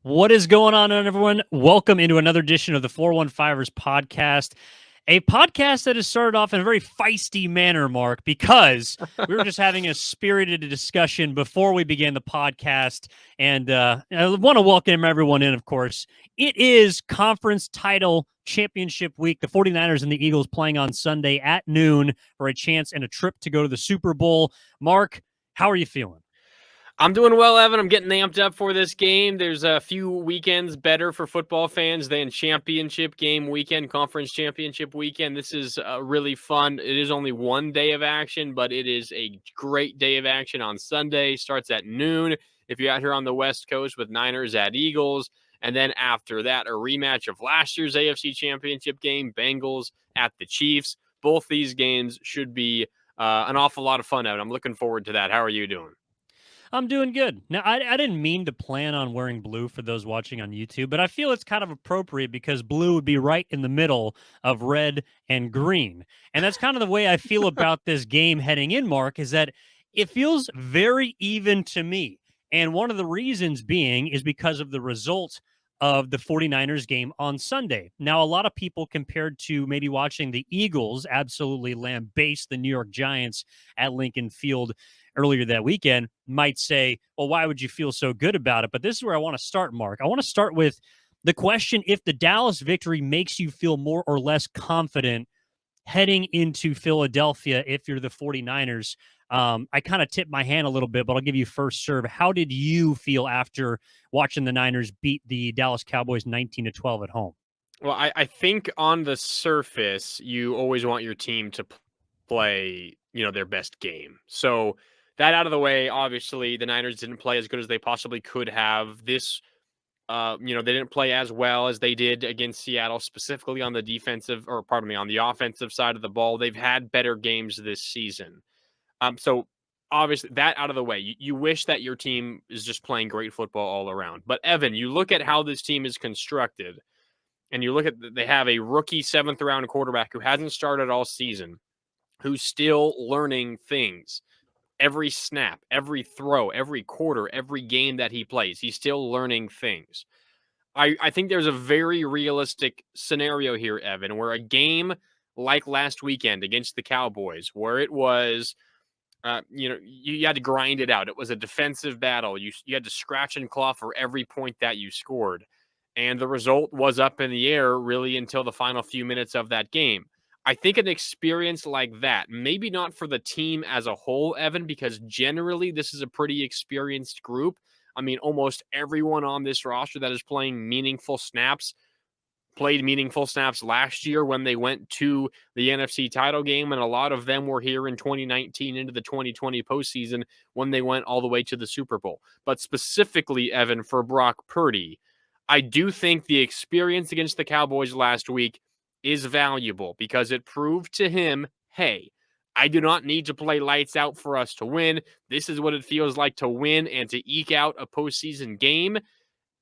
What is going on, everyone? Welcome into another edition of the 415ers podcast, a podcast that has started off in a very feisty manner, Mark, because we were just having a spirited discussion before we began the podcast. And I want to welcome everyone in, of course. It is conference title championship week. The 49ers and the Eagles playing on Sunday at noon for a chance and a trip to go to the Super Bowl. Mark, how are you feeling? I'm doing well, Evan. I'm getting amped up for this game. There's a few weekends better for football fans than championship game weekend, conference championship weekend. This is really fun. It is only one day of action, but it is a great day of action on Sunday. Starts at noon if you're out here on the West Coast with Niners at Eagles. And then after that, a rematch of last year's AFC championship game, Bengals at the Chiefs. Both these games should be an awful lot of fun, Evan. I'm looking forward to that. How are you doing? I'm doing good. Now, I didn't mean to plan on wearing blue for those watching on YouTube, but I feel it's kind of appropriate because blue would be right in the middle of red and green. And that's kind of the way I feel about this game heading in, Mark, is that it feels very even to me. And one of the reasons being is because of the result of the 49ers game on Sunday. Now, a lot of people compared to maybe watching the Eagles absolutely lambaste the New York Giants at Lincoln Field earlier that weekend might say, well, why would you feel so good about it? But this is where I want to start, Mark. I want to start with the question if the Dallas victory makes you feel more or less confident heading into Philadelphia if you're the 49ers. I kind of tipped my hand a little bit, but I'll give you first serve. How did you feel after watching the Niners beat the Dallas Cowboys 19-12 at home? Well, I think on the surface, you always want your team to play, their best game. So that out of the way, obviously the Niners didn't play as good as they possibly could have. They didn't play as well as they did against Seattle, specifically on on the offensive side of the ball. They've had better games this season. So obviously that out of the way, you wish that your team is just playing great football all around. But Evan, you look at how this team is constructed and you look at they have a rookie 7th round quarterback who hasn't started all season, who's still learning things. Every snap, every throw, every quarter, every game that he plays, he's still learning things. I think there's a very realistic scenario here, Evan, where a game like last weekend against the Cowboys, where it was, you had to grind it out. It was a defensive battle. You had to scratch and claw for every point that you scored. And the result was up in the air really until the final few minutes of that game. I think an experience like that, maybe not for the team as a whole, Evan, because generally this is a pretty experienced group. I mean, almost everyone on this roster that is playing meaningful snaps played meaningful snaps last year when they went to the NFC title game, and a lot of them were here in 2019 into the 2020 postseason when they went all the way to the Super Bowl. But specifically, Evan, for Brock Purdy, I do think the experience against the Cowboys last week is valuable because it proved to him, hey, I do not need to play lights out for us to win. This is what it feels like to win and to eke out a postseason game.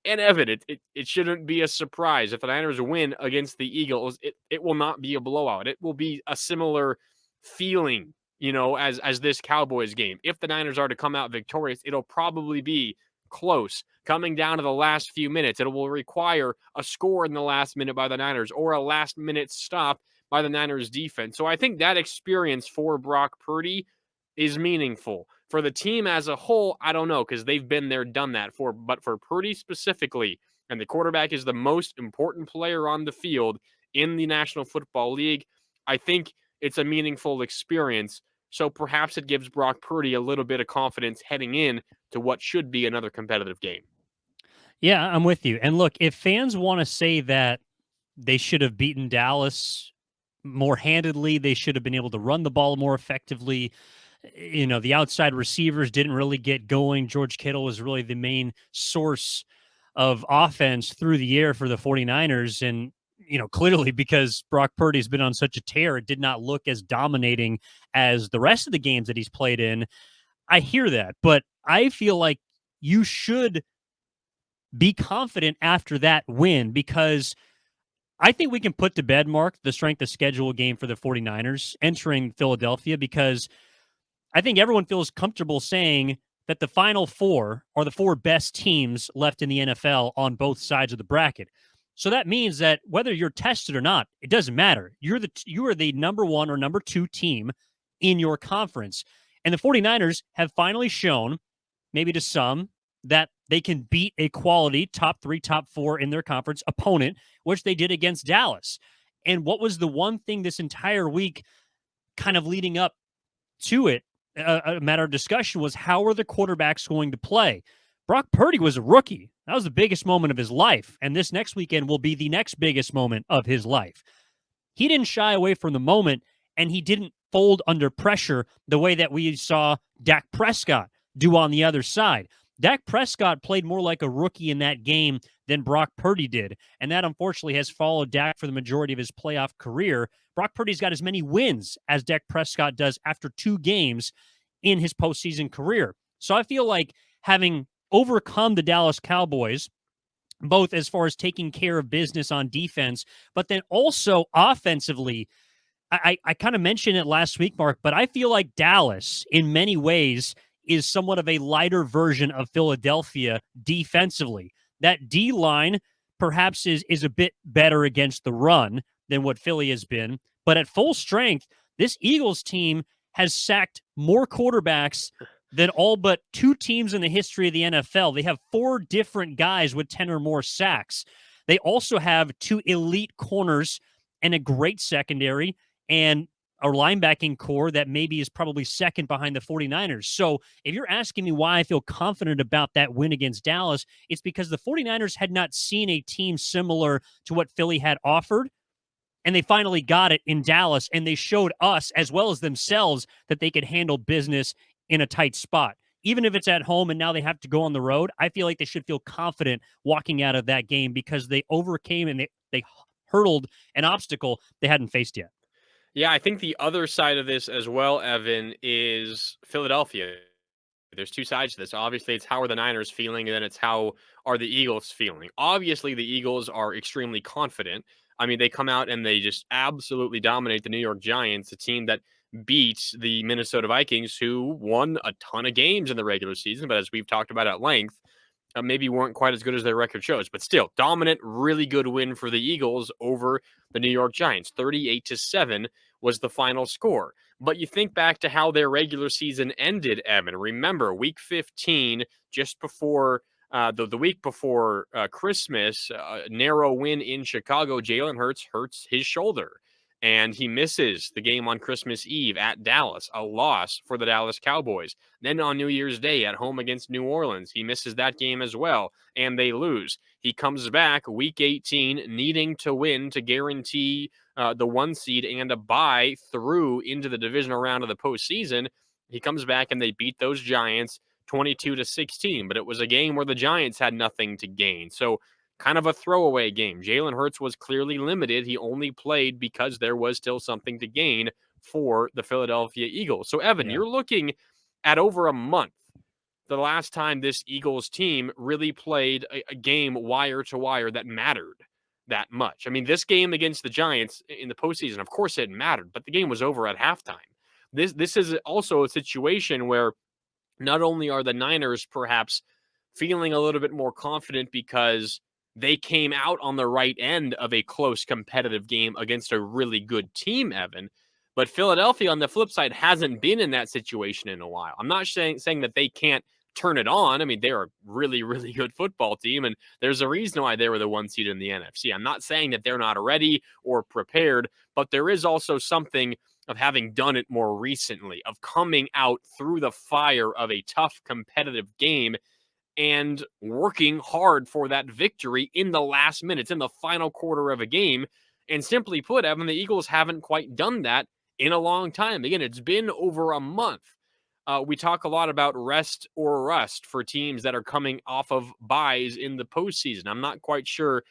And Evan, it shouldn't be a surprise if the Niners win against the Eagles. It will not be a blowout. It will be a similar feeling, as this Cowboys game. If the Niners are to come out victorious, it'll probably be close, coming down to the last few minutes. It will require a score in the last minute by the Niners or a last minute stop by the Niners defense. So I think that experience for Brock Purdy is meaningful. For the team as a whole, I don't know, because they've been there, done that but for Purdy specifically, and the quarterback is the most important player on the field in the National Football League, I think it's a meaningful experience. So perhaps it gives Brock Purdy a little bit of confidence heading in to what should be another competitive game. Yeah, I'm with you. And look, if fans want to say that they should have beaten Dallas more handedly, they should have been able to run the ball more effectively. The outside receivers didn't really get going. George Kittle was really the main source of offense through the air for the 49ers. And, clearly because Brock Purdy's been on such a tear, it did not look as dominating as the rest of the games that he's played in. I hear that, but I feel like you should be confident after that win because I think we can put to bed, Mark, the strength of schedule game for the 49ers entering Philadelphia because I think everyone feels comfortable saying that the final four are the four best teams left in the NFL on both sides of the bracket. So that means that whether you're tested or not, it doesn't matter. You are the number one or number two team in your conference. And the 49ers have finally shown, maybe to some, that they can beat a quality top three, top four in their conference opponent, which they did against Dallas. And what was the one thing this entire week kind of leading up to it, a matter of discussion, was how are the quarterbacks going to play? Brock Purdy was a rookie. That was the biggest moment of his life. And this next weekend will be the next biggest moment of his life. He didn't shy away from the moment, and he didn't fold under pressure the way that we saw Dak Prescott do on the other side. Dak Prescott played more like a rookie in that game than Brock Purdy did, and that unfortunately has followed Dak for the majority of his playoff career. Brock Purdy's got as many wins as Dak Prescott does after 2 games in his postseason career. So I feel like having overcome the Dallas Cowboys, both as far as taking care of business on defense, but then also offensively, I kind of mentioned it last week, Marc, but I feel like Dallas, in many ways, is somewhat of a lighter version of Philadelphia defensively. That D-line perhaps is a bit better against the run than what Philly has been, but at full strength, this Eagles team has sacked more quarterbacks than all but 2 teams in the history of the NFL. They have 4 different guys with 10 or more sacks. They also have 2 elite corners and a great secondary and a linebacking core that maybe is probably second behind the 49ers. So if you're asking me why I feel confident about that win against Dallas, it's because the 49ers had not seen a team similar to what Philly had offered, and they finally got it in Dallas, and they showed us, as well as themselves, that they could handle business in a tight spot. Even if it's at home and now they have to go on the road, I feel like they should feel confident walking out of that game because they overcame and they hurdled an obstacle they hadn't faced yet. Yeah, I think the other side of this as well, Evan, is Philadelphia. There's 2 sides to this. Obviously, it's how are the Niners feeling, and then it's how are the Eagles feeling. Obviously, the Eagles are extremely confident. I mean, they come out and they just absolutely dominate the New York Giants, a team that beat the Minnesota Vikings, who won a ton of games in the regular season, but as we've talked about at length, maybe weren't quite as good as their record shows, but still dominant, really good win for the Eagles over the New York Giants. 38-7 was the final score. But you think back to how their regular season ended, Evan. Remember, week 15, just before the week before Christmas, narrow win in Chicago. Jalen Hurts hurts his shoulder, and he misses the game on Christmas Eve at Dallas, a loss for the Dallas Cowboys. Then on New Year's Day at home against New Orleans, he misses that game as well, and they lose. He comes back week 18 needing to win to guarantee the 1 seed and a bye through into the divisional round of the postseason. He comes back and they beat those Giants 22-16, but it was a game where the Giants had nothing to gain. So kind of a throwaway game. Jalen Hurts was clearly limited. He only played because there was still something to gain for the Philadelphia Eagles. So, Evan, Yeah. you're looking at over a month the last time this Eagles team really played a game wire to wire that mattered that much. I mean, this game against the Giants in the postseason, of course it mattered, but the game was over at halftime. This is also a situation where not only are the Niners perhaps feeling a little bit more confident because they came out on the right end of a close competitive game against a really good team, Evan, but Philadelphia on the flip side hasn't been in that situation in a while. I'm not saying that they can't turn it on. I mean, they're a really, really good football team, and there's a reason why they were the 1 seed in the NFC. I'm not saying that they're not ready or prepared, but there is also something of having done it more recently, of coming out through the fire of a tough competitive game and working hard for that victory in the last minutes, in the final quarter of a game. And simply put, Evan, the Eagles haven't quite done that in a long time. Again, it's been over a month. We talk a lot about rest or rust for teams that are coming off of buys in the postseason. I'm not quite sure.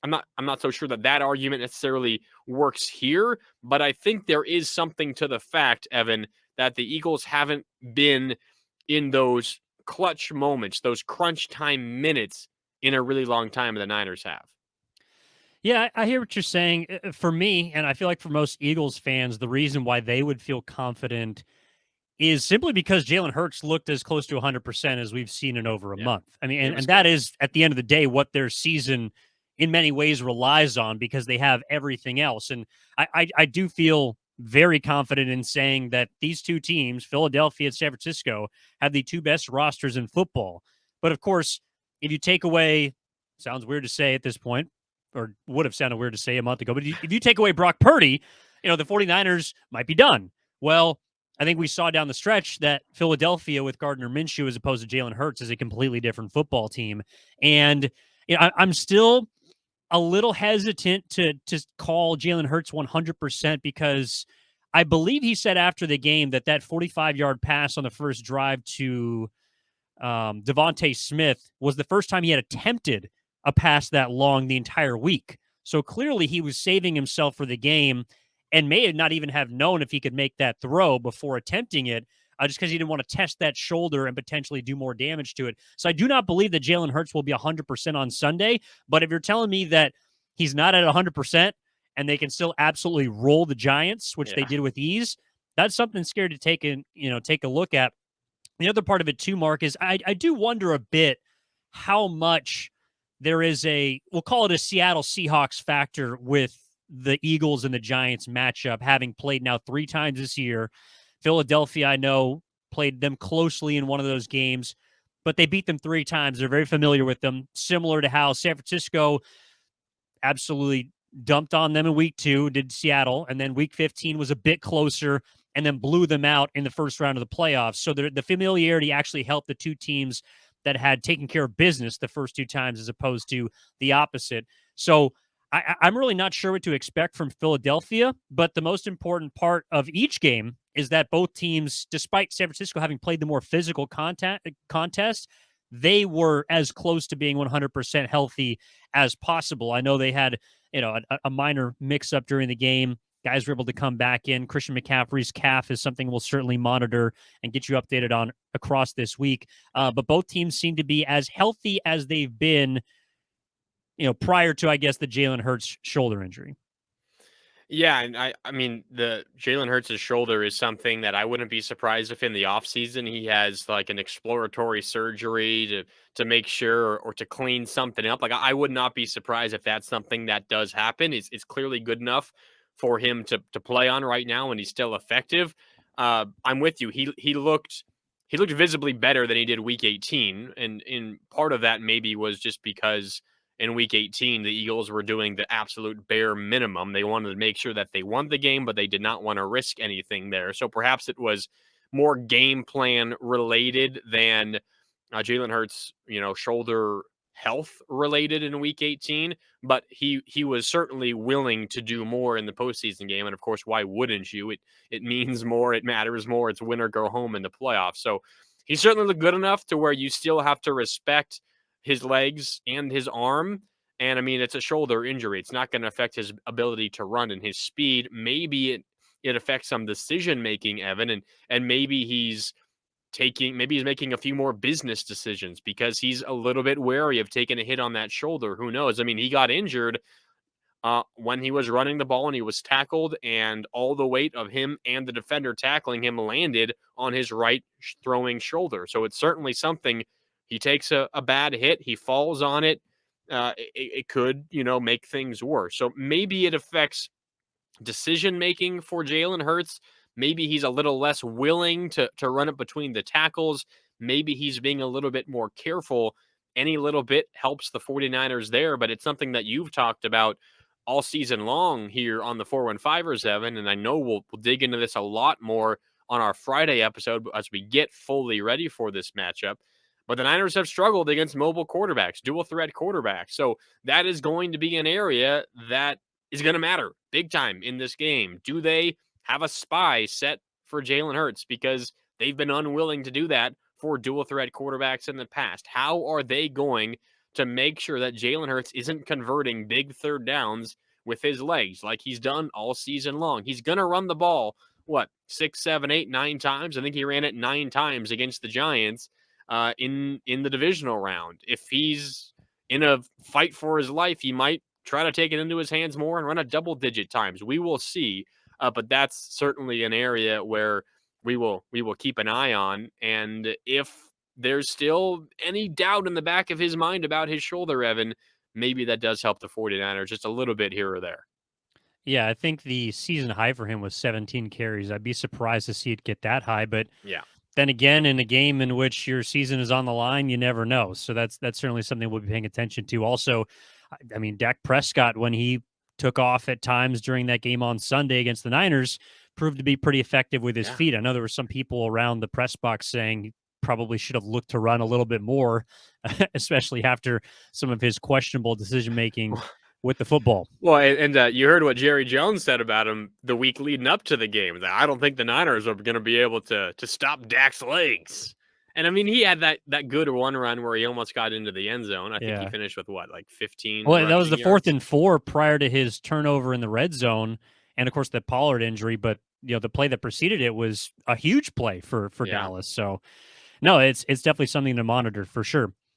I'm not so sure that argument necessarily works here, but I think there is something to the fact, Evan, that the Eagles haven't been in those clutch moments, those crunch time minutes in a really long time, and the Niners have. Yeah, I hear what you're saying. For me, and I feel like for most Eagles fans, the reason why they would feel confident is simply because Jalen Hurts looked as close to 100% as we've seen in over a Yeah, month. I mean, he and was that good. is at the end of the day what their season in many ways relies on because they have everything else. And I do feel very confident in saying that these two teams, Philadelphia and San Francisco, have the two best rosters in football. But of course, if you take away, sounds weird to say at this point, or would have sounded weird to say a month ago, but if you take away Brock Purdy, the 49ers might be done. Well, I think we saw down the stretch that Philadelphia with Gardner Minshew as opposed to Jalen Hurts is a completely different football team. And I'm still a little hesitant to call Jalen Hurts 100% because I believe he said after the game that 45-yard pass on the first drive to Devontae Smith was the first time he had attempted a pass that long the entire week. So clearly he was saving himself for the game and may have not even have known if he could make that throw before attempting it, just because he didn't want to test that shoulder and potentially do more damage to it. So I do not believe that Jalen Hurts will be 100% on Sunday. But if you're telling me that he's not at 100% and they can still absolutely roll the Giants, which they Yeah. did with ease, that's something scary to take a look at. The other part of it too, Marc, is I do wonder a bit how much there is we'll call it a Seattle Seahawks factor with the Eagles and the Giants matchup, having played now 3 times this year. Philadelphia, I know, played them closely in one of those games, but they beat them 3 times. They're very familiar with them, similar to how San Francisco absolutely dumped on them in week 2, did Seattle, and then week 15 was a bit closer and then blew them out in the first round of the playoffs. So the familiarity actually helped the two teams that had taken care of business the first 2 times as opposed to the opposite. So I'm really not sure what to expect from Philadelphia, but the most important part of each game is that both teams, despite San Francisco having played the more physical contest, they were as close to being 100% healthy as possible. I know they had, a minor mix-up during the game. Guys were able to come back in. Christian McCaffrey's calf is something we'll certainly monitor and get you updated on across this week. But both teams seem to be as healthy as they've been, prior to, I guess, the Jalen Hurts shoulder injury. Yeah, and I mean the Jalen Hurts' shoulder is something that I wouldn't be surprised if in the offseason he has like an exploratory surgery to make sure or to clean something up. Like I would not be surprised if that's something that does happen. It's clearly good enough for him to play on right now and he's still effective. I'm with you. He looked visibly better than he did week 18. And in part of that maybe was just because in week 18, the Eagles were doing the absolute bare minimum. They wanted to make sure that they won the game, but they did not want to risk anything there. So perhaps it was more game plan related than Jalen Hurts, shoulder health related in week 18. But he was certainly willing to do more in the postseason game. And of course, why wouldn't you? It means more, it matters more. It's win or go home in the playoffs. So he certainly looked good enough to where you still have to respect his legs and his arm. And I mean, it's a shoulder injury. It's not going to affect his ability to run and his speed. Maybe it affects some decision making, Evan, and maybe he's making a few more business decisions because he's a little bit wary of taking a hit on that shoulder. Who knows? I mean, he got injured when he was running the ball and he was tackled, and all the weight of him and the defender tackling him landed on his right throwing shoulder. So it's certainly something. He takes a bad hit, he falls on it. It could, make things worse. So maybe it affects decision making for Jalen Hurts. Maybe he's a little less willing to run it between the tackles. Maybe he's being a little bit more careful. Any little bit helps the 49ers there, but it's something that you've talked about all season long here on the 415ers, Evan. And I know we'll dig into this a lot more on our Friday episode as we get fully ready for this matchup. But the Niners have struggled against mobile quarterbacks, dual threat quarterbacks. So that is going to be an area that is going to matter big time in this game. Do they have a spy set for Jalen Hurts? Because they've been unwilling to do that for dual threat quarterbacks in the past. How are they going to make sure that Jalen Hurts isn't converting big third downs with his legs like he's done all season long? He's going to run the ball, 6, 7, 8, 9 times? I think he ran it 9 times against the Giants in the divisional round. If he's in a fight for his life, he might try to take it into his hands more and run a double-digit times. We will see, but that's certainly an area where we will keep an eye on. And if there's still any doubt in the back of his mind about his shoulder, Evan, maybe that does help the 49ers just a little bit here or there. Yeah, I think the season high for him was 17 carries. I'd be surprised to see it get that high, but Yeah. then again, in a game in which your season is on the line, you never know. So that's certainly something we'll be paying attention to. Also, I mean, Dak Prescott, when he took off at times during that game on Sunday against the Niners, proved to be pretty effective with his Yeah. feet. I know there were some people around the press box saying he probably should have looked to run a little bit more, especially after some of his questionable decision making with the football. Well, and you heard what Jerry Jones said about him the week leading up to the game. That I don't think the Niners are going to be able to stop Dak's legs. And I mean, he had that good one run where he almost got into the end zone. I think he Yeah. finished with what, like 15 Well, that was rushing the 4th yards. and 4 prior to his turnover in the red zone, and of course the Pollard injury. But the play that preceded it was a huge play for Yeah. Dallas. So no, it's definitely something to monitor for sure.